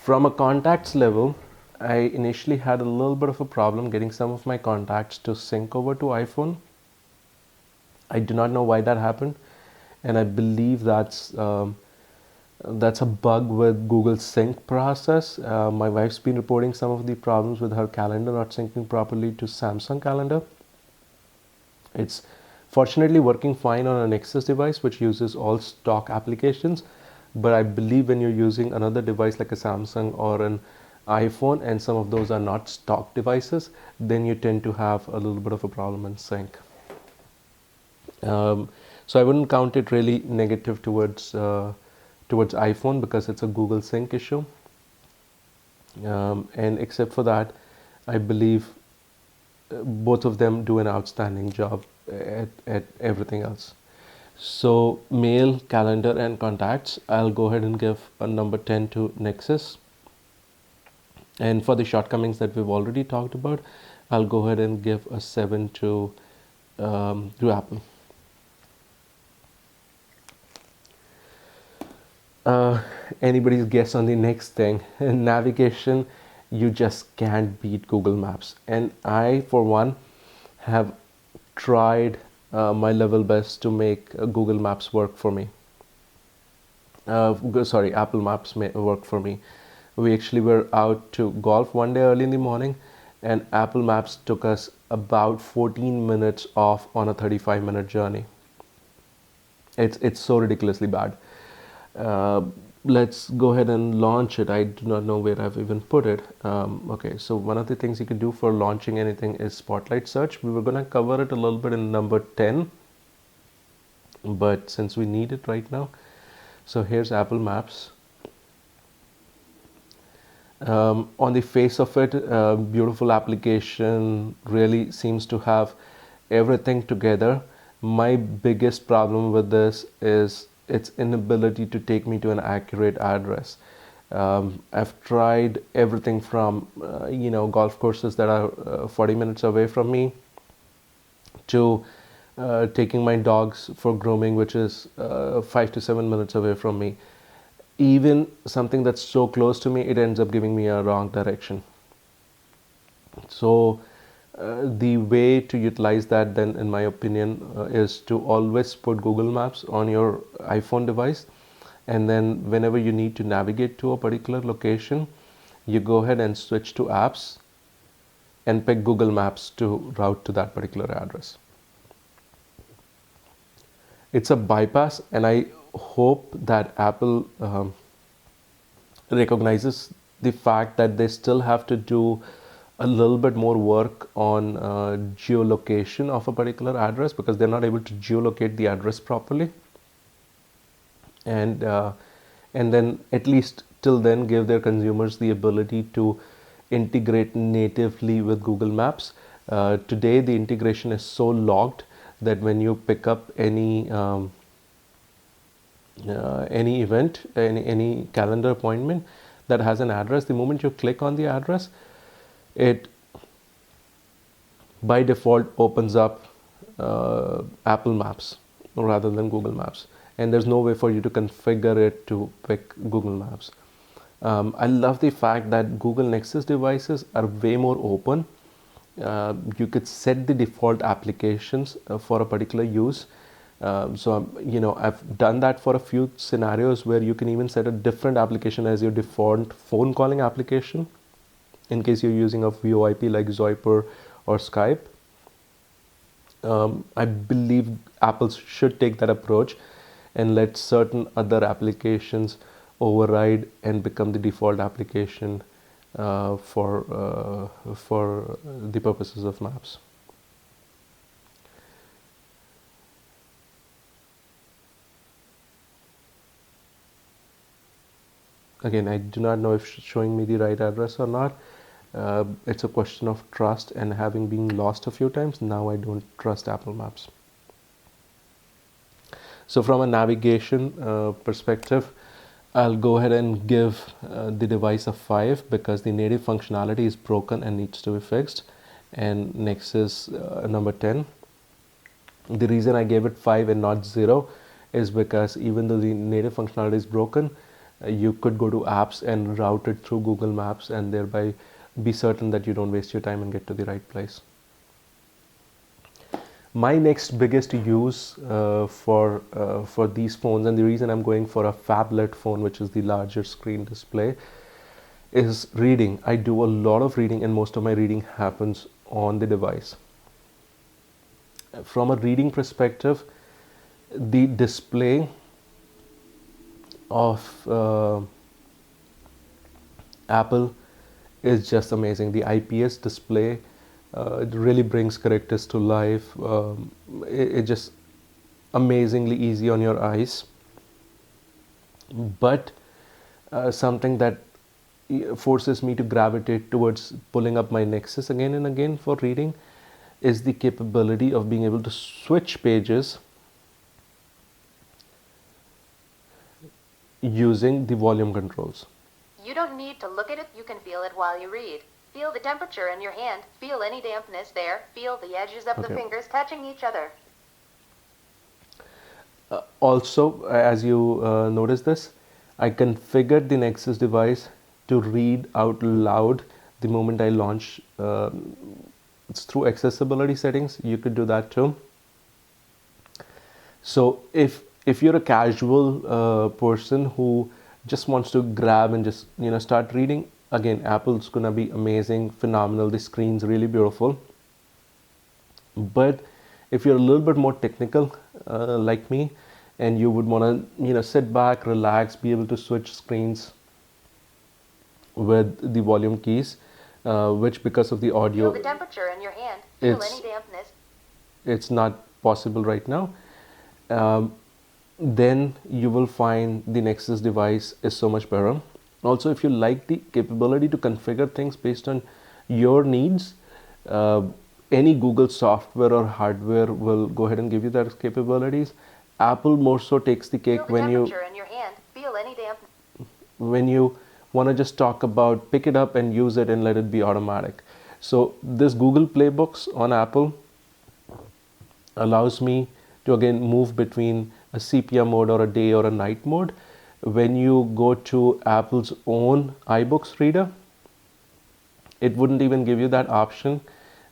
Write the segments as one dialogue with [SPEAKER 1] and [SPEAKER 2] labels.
[SPEAKER 1] From a contacts level, I initially had a little bit of a problem getting some of my contacts to sync over to iPhone. I do not know why that happened, and I believe that's a bug with Google Sync process. My wife's been reporting some of the problems with her calendar not syncing properly to Samsung calendar. It's fortunately working fine on a Nexus device, which uses all stock applications. But I believe when you're using another device like a Samsung or an iPhone, and some of those are not stock devices, then you tend to have a little bit of a problem in sync. So I wouldn't count it really negative towards iPhone because it's a Google Sync issue. And except for that, I believe both of them do an outstanding job at everything else. So mail, calendar, and contacts, I'll go ahead and give a number 10 to Nexus. And for the shortcomings that we've already talked about, I'll go ahead and give a 7 to Apple. Anybody's guess on the next thing. In navigation, you just can't beat Google Maps. And I, for one, have tried my level best to make Google Maps work for me. Apple Maps work for me. We actually were out to golf one day early in the morning, and Apple Maps took us about 14 minutes off on a 35-minute journey. It's so ridiculously bad. Let's go ahead and launch it. I do not know where I've even put it. Okay, so one of the things you can do for launching anything is spotlight search. We were going to cover it a little bit in number 10, but since we need it right now, so here's Apple Maps. On the face of it, beautiful application, really seems to have everything together. My biggest problem with this is its inability to take me to an accurate address. I've tried everything from golf courses that are 40 minutes away from me to taking my dogs for grooming, which is 5 to 7 minutes away from me. Even something that's so close to me, it ends up giving me a wrong direction. So the way to utilize that then, in my opinion, is to always put Google Maps on your iPhone device, and then whenever you need to navigate to a particular location, you go ahead and switch to apps and pick Google Maps to route to that particular address. It's a bypass, and I hope that Apple recognizes the fact that they still have to do a little bit more work on geolocation of a particular address, because they're not able to geolocate the address properly, and then at least till then give their consumers the ability to integrate natively with Google Maps. Today the integration is so logged that when you pick up any event, any calendar appointment that has an address, the moment you click on the address, it by default opens up Apple Maps rather than Google Maps, and there's no way for you to configure it to pick Google Maps. I love the fact that Google Nexus devices are way more open. You could set the default applications for a particular use. I've done that for a few scenarios where you can even set a different application as your default phone calling application in case you're using a VoIP like Zoiper or Skype. I believe Apple should take that approach and let certain other applications override and become the default application for the purposes of maps. Again, I do not know if it's showing me the right address or not. It's a question of trust, and having been lost a few times, now I don't trust Apple Maps. So from a navigation perspective, I'll go ahead and give the device a 5 because the native functionality is broken and needs to be fixed, and Nexus number 10. The reason I gave it 5 and not 0 is because even though the native functionality is broken, You could go to apps and route it through Google Maps and thereby be certain that you don't waste your time and get to the right place. My next biggest use for these phones, and the reason I'm going for a phablet phone, which is the larger screen display, is reading. I do a lot of reading, and most of my reading happens on the device. From a reading perspective, the display of Apple is just amazing. The IPS display, it really brings characters to life. It's just amazingly easy on your eyes. But something that forces me to gravitate towards pulling up my Nexus again and again for reading is the capability of being able to switch pages using the volume controls.
[SPEAKER 2] You don't need to look at it, you can feel it while you read. Feel the temperature in your hand, feel any dampness there, feel the edges of the fingers touching each other.
[SPEAKER 1] Also, as you notice this, I configured the Nexus device to read out loud the moment I launch. It's through accessibility settings. You could do that too. So if you're a casual person who just wants to grab and just start reading, again, Apple's gonna be amazing, phenomenal. The screen's really beautiful. But if you're a little bit more technical like me, and you would want to sit back, relax, be able to switch screens with the volume keys, which because of the audio,
[SPEAKER 2] feel the temperature in your hand, feel any dampness,
[SPEAKER 1] it's not possible right now. Then you will find the Nexus device is so much better. Also, if you like the capability to configure things based on your needs, any Google software or hardware will go ahead and give you those capabilities. Apple more so takes the cake when you want to just talk about pick it up and use it and let it be automatic. So this Google Playbooks on Apple allows me to again move between a sepia mode or a day or a night mode. When you go to Apple's own iBooks reader, it wouldn't even give you that option.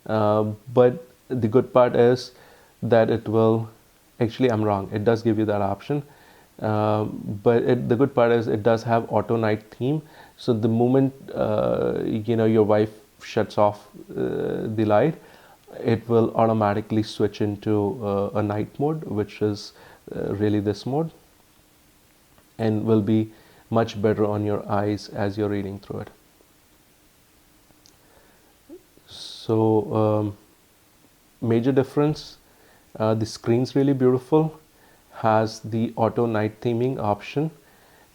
[SPEAKER 1] But the good part is that it will, actually I'm wrong, it does give you that option. But the good part is it does have auto night theme. So the moment your wife shuts off the light, it will automatically switch into a night mode, which is really this mode, and will be much better on your eyes as you're reading through it. So major difference, the screen's really beautiful, has the auto night theming option,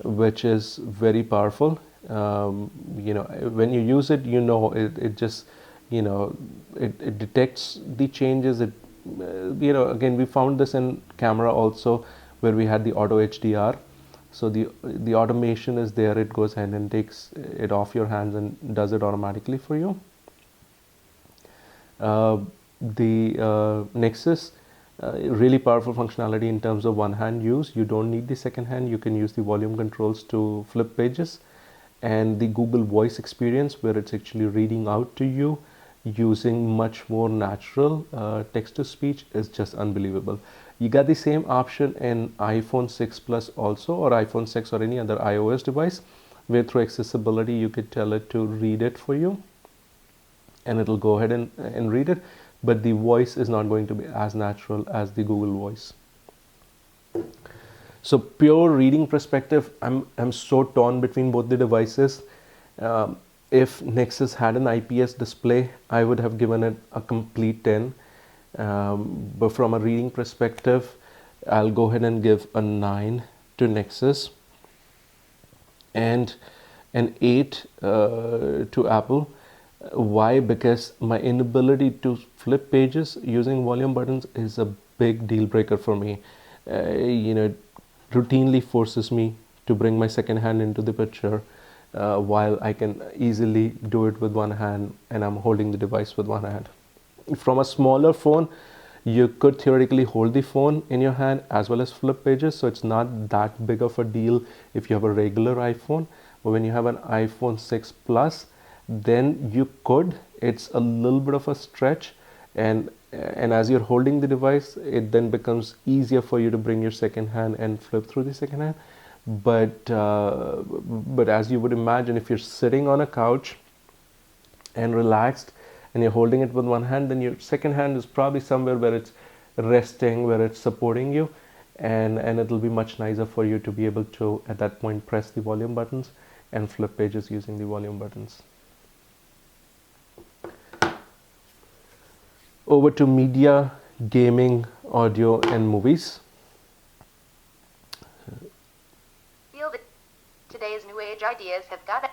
[SPEAKER 1] which is very powerful. When you use it, it just it detects the changes. It again, we found this in camera also, where we had the auto HDR. So the automation is there. It goes ahead and takes it off your hands and does it automatically for you. The Nexus, really powerful functionality in terms of one hand use. You don't need the second hand. You can use the volume controls to flip pages, and the Google Voice experience, where it's actually reading out to you using much more natural text to speech, is just unbelievable. You got the same option in iPhone 6 Plus also, or iPhone 6 or any other iOS device, where through accessibility you could tell it to read it for you and it'll go ahead and read it, but the voice is not going to be as natural as the Google Voice. So pure reading perspective, I'm so torn between both the devices. If Nexus had an IPS display, I would have given it a complete 10. But from a reading perspective, I'll go ahead and give a 9 to Nexus and an 8 to Apple. Why? Because my inability to flip pages using volume buttons is a big deal breaker for me. Routinely forces me to bring my second hand into the picture, while I can easily do it with one hand and I'm holding the device with one hand. From a smaller phone, You could theoretically hold the phone in your hand as well as flip pages, so it's not that big of a deal if you have a regular iPhone. But when you have an iPhone 6 Plus, then you could. It's a little bit of a stretch, and as you're holding the device, it then becomes easier for you to bring your second hand and flip through the second hand. But as you would imagine, if you're sitting on a couch and relaxed and you're holding it with one hand, then your second hand is probably somewhere where it's resting, where it's supporting you, and it'll be much nicer for you to be able to at that point press the volume buttons and flip pages using the volume buttons. Over to media, gaming, audio, and movies.
[SPEAKER 2] Feel that today's new age ideas have got it.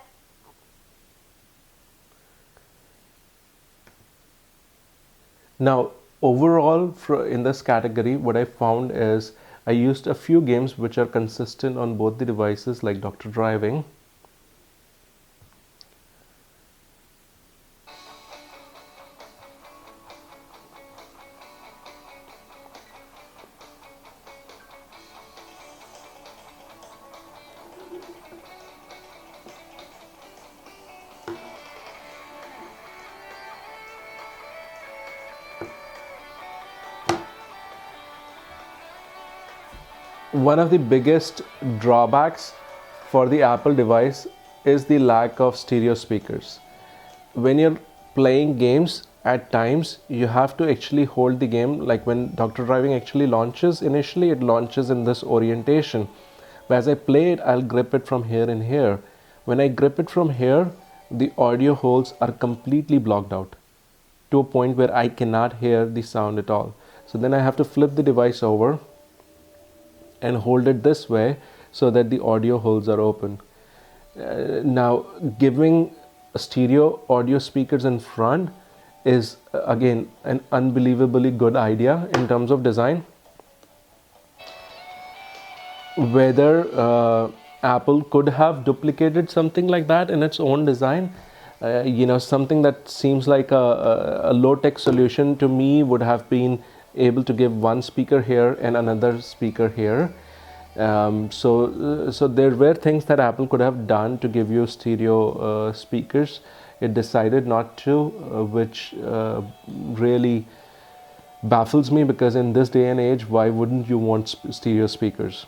[SPEAKER 1] Now, overall, in this category, what I found is I used a few games which are consistent on both the devices, like Dr. Driving. One of the biggest drawbacks for the Apple device is the lack of stereo speakers. When you're playing games, at times you have to actually hold the game, like when Dr. Driving actually launches, initially it launches in this orientation. But as I play it, I'll grip it from here and here. When I grip it from here, the audio holes are completely blocked out to a point where I cannot hear the sound at all. So then I have to flip the device over and hold it this way so that the audio holes are open. Now, giving stereo audio speakers in front is again an unbelievably good idea in terms of design. Whether Apple could have duplicated something like that in its own design, something that seems like a low-tech solution to me would have been able to give one speaker here and another speaker here. So there were things that Apple could have done to give you stereo speakers. It decided not to, which really baffles me, because in this day and age, why wouldn't you want stereo speakers?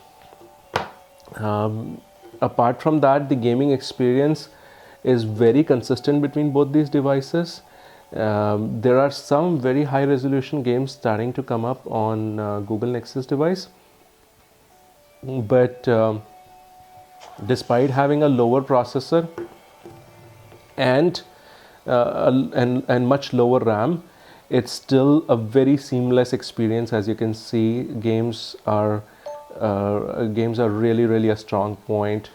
[SPEAKER 1] Apart from that, the gaming experience is very consistent between both these devices. There are some very high resolution games starting to come up on Google Nexus device, but despite having a lower processor and much lower RAM, it's still a very seamless experience. As you can see, games are really a strong point.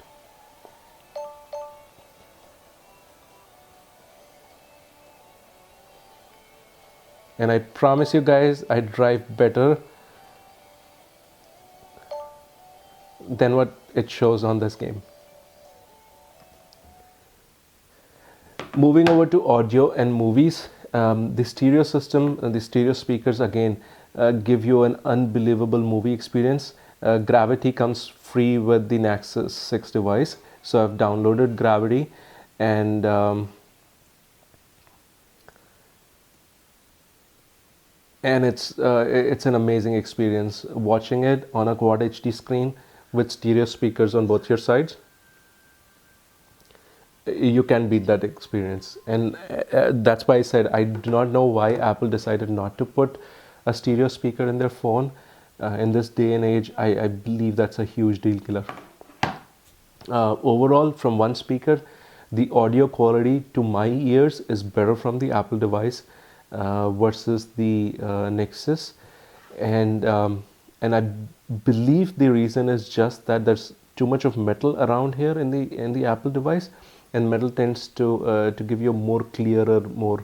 [SPEAKER 1] And I promise you guys, I drive better than what it shows on this game. Moving over to audio and movies, the stereo system and the stereo speakers again give you an unbelievable movie experience. Gravity comes free with the Nexus 6 device, so I've downloaded Gravity, and it's an amazing experience watching it on a quad HD screen with stereo speakers on both your sides. You can beat that experience, and that's why I said I do not know why Apple decided not to put a stereo speaker in their phone. In this day and age, I believe that's a huge deal killer. Overall, from one speaker, the audio quality to my ears is better from the Apple device versus the Nexus, and I believe the reason is just that there's too much of metal around here in the Apple device, and metal tends to give you a more clearer, more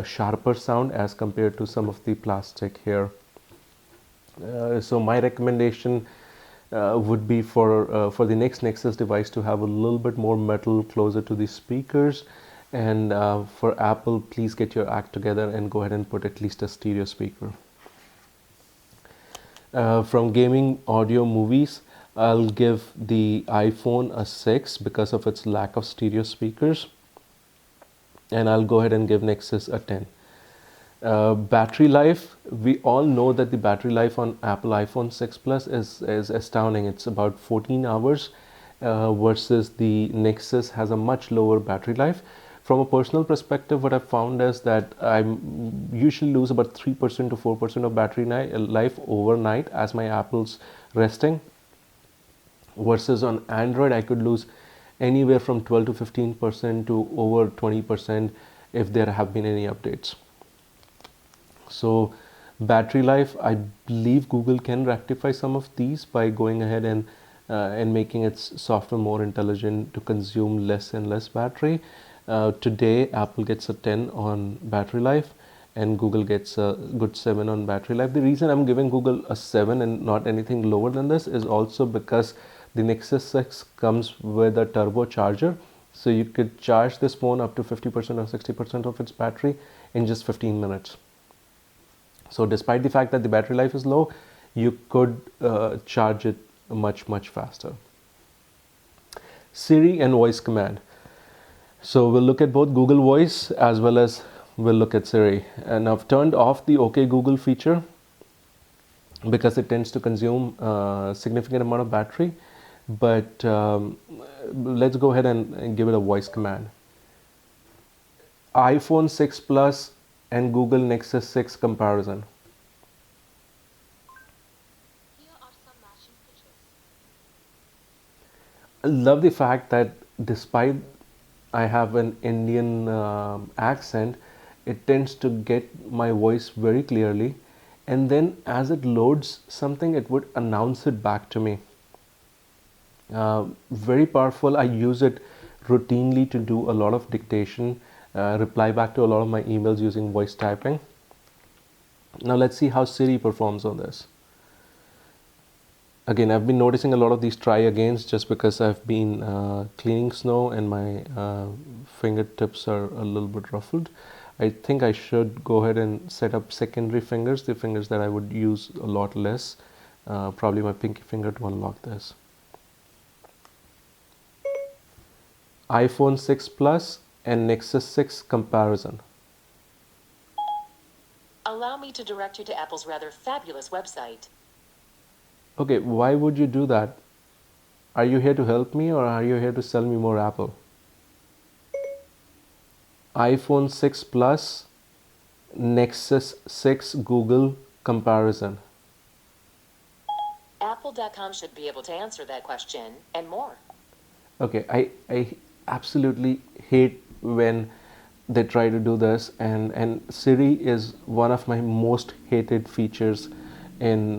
[SPEAKER 1] sharper sound as compared to some of the plastic here. So my recommendation would be for the next Nexus device to have a little bit more metal closer to the speakers, and for Apple, please get your act together and go ahead and put at least a stereo speaker. From gaming, audio, movies, I'll give the iPhone a 6 because of its lack of stereo speakers, and I'll go ahead and give Nexus a 10. Battery life, we all know that the battery life on Apple iPhone 6 Plus is astounding. It's about 14 hours versus the Nexus has a much lower battery life. From a personal perspective, what I've found is that I usually lose about 3% to 4% of battery life overnight as my Apple's resting, versus on Android I could lose anywhere from 12 to 15% to over 20% if there have been any updates. So battery life, I believe Google can rectify some of these by going ahead and making its software more intelligent to consume less and less battery. Today Apple gets a 10 on battery life and Google gets a good 7 on battery life. The reason I'm giving Google a 7 and not anything lower than this is also because the Nexus 6 comes with a turbocharger, so you could charge this phone up to 50% or 60% of its battery in just 15 minutes. So despite the fact that the battery life is low, you could charge it much faster. Siri and voice command. So we'll look at both Google Voice as well as we'll look at Siri. And I've turned off the OK Google feature because it tends to consume a significant amount of battery. But let's go ahead and give it a voice command. iPhone 6 Plus and Google Nexus 6 comparison.
[SPEAKER 2] Here are some matching pictures.
[SPEAKER 1] I love the fact that despite I have an Indian accent, it tends to get my voice very clearly, and then as it loads something, it would announce it back to me. Very powerful. I use it routinely to do a lot of dictation, reply back to a lot of my emails using voice typing. Now let's see how Siri performs on this. Again, I've been noticing a lot of these try agains just because I've been cleaning snow and my fingertips are a little bit ruffled. I think I should go ahead and set up secondary fingers, the fingers that I would use a lot less, probably my pinky finger to unlock this. iPhone 6 Plus and Nexus 6 comparison.
[SPEAKER 3] Allow me to direct you to Apple's rather fabulous website.
[SPEAKER 1] Okay, why would you do that? Are you here to help me or are you here to sell me more Apple? iPhone 6 Plus, Nexus 6 Google comparison.
[SPEAKER 3] Apple.com should be able to answer that question and more.
[SPEAKER 1] Okay, I absolutely hate when they try to do this, and Siri is one of my most hated features in